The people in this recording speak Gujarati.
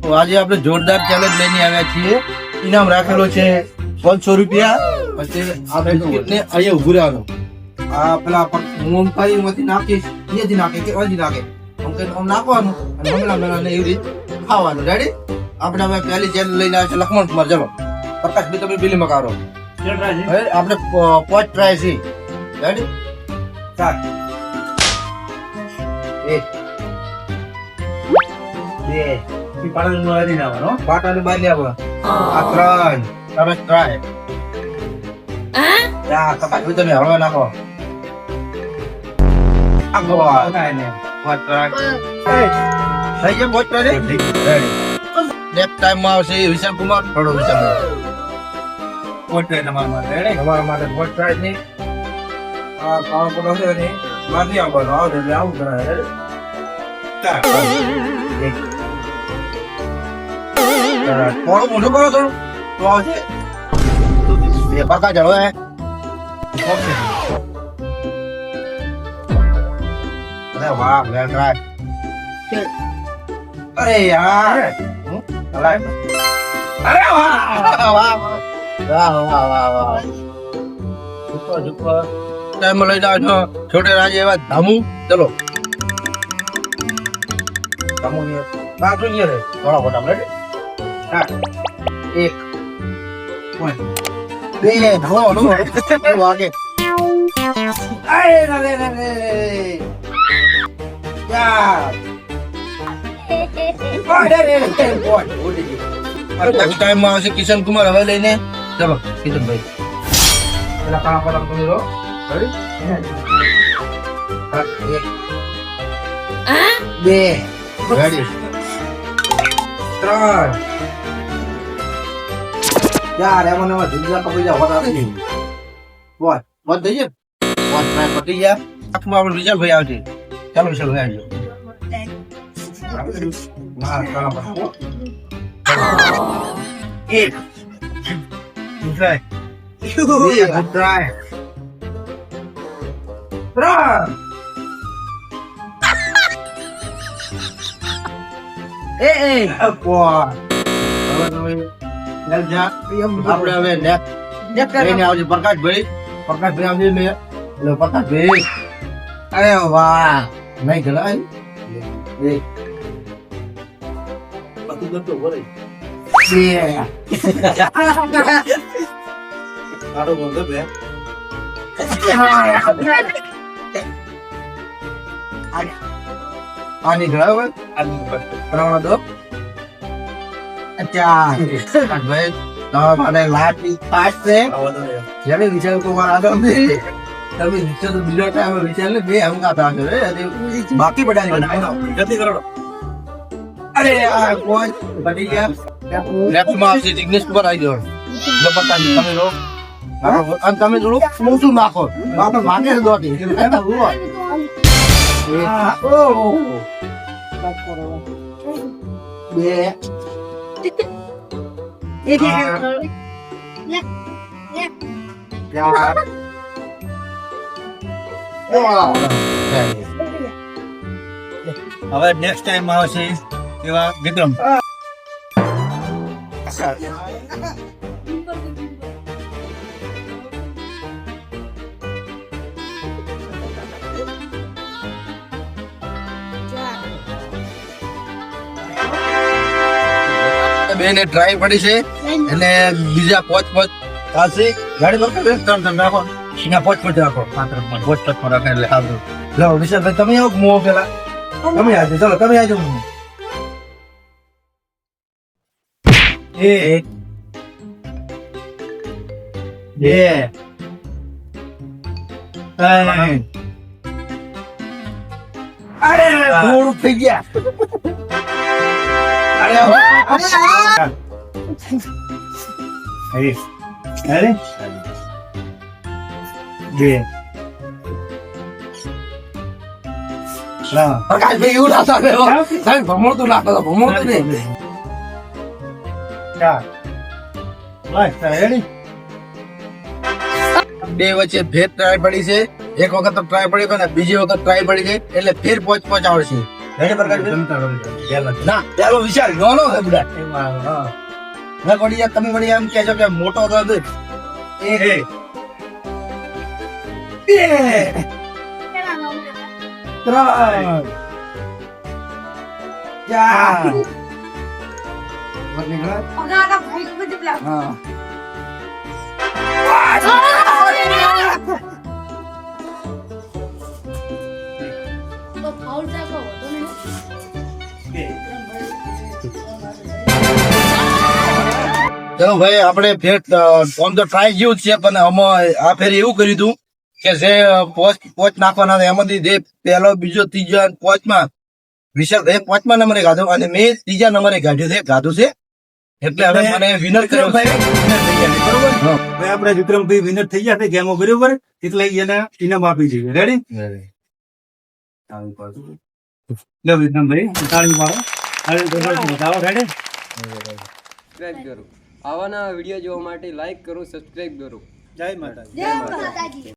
તો આજે આપણે જોરદાર ચેલેન્જ લઈને આવ્યા છીએ. ઇનામ રાખેલો છે 500 રૂપિયા. પછી આ બિસ્કિટને અહીંયા ઉભું રહેવાનું. આ પેલા મોમફળી માંથી નાખીશ, અહીંયાથી નાખે કે અહીંથી નાખે આમ નાખવાનું અને હમણાં મેળાને એવી રીતે ખાવાનું. રેડી? આપણે હવે પહેલી ચેલેન્જ લઈને આવ્યા છે લક્ષ્મણ કુમાર. ચલો પ્રકાશભાઈ તમે બિલી મકારો. હવે આપણે 5 ટ્રાય છે. રેડી? સ્ટાર્ટ. 1 2 પાટાની બહાર લે આવો. આ 3 તમે ટ્રાય. તમે હળવા નાખો. નેક્સ્ટ ટાઈમ માં આવશે વિશાલ કુમાર. થોડો વિશાલ તમારા માટે વોટ ટ્રાય છે. આ પાવર પડો છે ને બહાર નહીં આવવાનો. આવો એટલે આવું કરાય. થોડું મોટું કરો થોડું તો આવશે. બે પાકા ચડો હે. અરે વાહ વેલ ટ્રાય. અરે યાર અરે વાહ વાહ વાહ. Super super. ટાઈમ લઈને આવ્યો છો છોટે રાજે એવા ધામુ. ચલો ધામુ ના જોઈએ રે થોડા ફોટા રેડી. 1 2 નો વાગે. અરે રે રે રે યાર ટાઈમ માં આવશે કિશન કુમાર. હવે લઈને ચલો કિશનભાઈ પેલા કામ પર તમે રહો. રેડી? 2 રેડી 3 યાર એમાં એમાં જુદા કપી જા હોતા નહીં. બોલ બોલ થઈ જાય. બોલ ટ્રાય પટી ગયા. આખમાં આપણે વિશાલભાઈ આવશે. ચાલો વિશાલભાઈ આવજો. એક ટ્રાય. 2 ટ્રાય. 3 આપણે હવે લઈને આવજે પ્રકાશભાઈ. પ્રકાશભાઈ આવજે લે પ્રકાશભાઈ. અરે વાહ નહીં ગલાય. બધું કરતો બોલે. આડો બોલતો બે. આની ગળાવે આની દો. અચ્છા ભાઈ તમારે લાટી પાસ છે. જ્યારે વિચાર કુમાર આગળ તમે વિચાર તો બીજો ટાઈમ વિચાર ને બે હમ કાતા છે બાકી બધા જલ્દી કરો. અરે યાર કોઈ બની ગયા. લેફ્ટ માં આવશે જિગ્નેશ કુમાર આવી ગયો. જબરદસ્ત તમે લો અને તમે થોડું મોટું નાખો આપણે ભાગે છે દોટી. હવે નેક્સ્ટ ટાઈમ આવશે એવા વિક્રમ. બેને ટ્રાય પડી છે એટલે બીજા 5 થશે. ગાડી નો 3 રાખો. એના 5 રાખો. 5 રાખે એટલે સારું. લો વિશાલભાઈ તમે આવો મોં પેલા તમે આવજો. ચલો તમે આવજો. 1 2 3 અરે થોડું થઈ ગયા. અરે અરે બે પ્રકાશભાઈ એવું ના ચાલે. સાહેબ ભમોડતું નાખો તો ભમોડતું નહીં. બે વચ્ચે ફેર ટ્રાય પડી છે. એક વખત તો ટ્રાય પડી ગયો ને બીજી વખત ટ્રાય પડી ગઈ એટલે ફેર 5 આવશે. રેડી પ્રકાશભાઈ? ના પેલો વિચાર નાનો છે બુડા. ના વળી યાર તમે વળી એમ કહેજો કે મોટો તો હતો. એક બે ત્રણ ચાર હા ચલો ભાઈ આપણે ફેર ઓન ધ ટ્રાય જેવું જ છે પણ આમાં આ ફેર એવું કર્યું હતું કે જે પોચ નાખવાના હતા એમાંથી જે પહેલો બીજો ત્રીજો અને પોચમાં વિશાલ પોચમા નંબરે ગાધો અને મેં ત્રીજા નંબરે ગાધું છે એટલે હવે મને વિનર કર્યો ભાઈ બરોબર. ભાઈ આપણે વિક્રમભાઈ વિનર થઈ ગયા છે ગેમો બરોબર એટલે એને ઇનામ આપી દઈએ. રેડી લો વિક્રમભાઈ તાળી મારો. હવે બતાવો રેડી. સબસ્ક્રાઇબ કરો. આવાના વિડીયો જોવા માટે લાઈક કરો, સબસ્ક્રાઇબ કરો. જય માતા. જય માતાજી.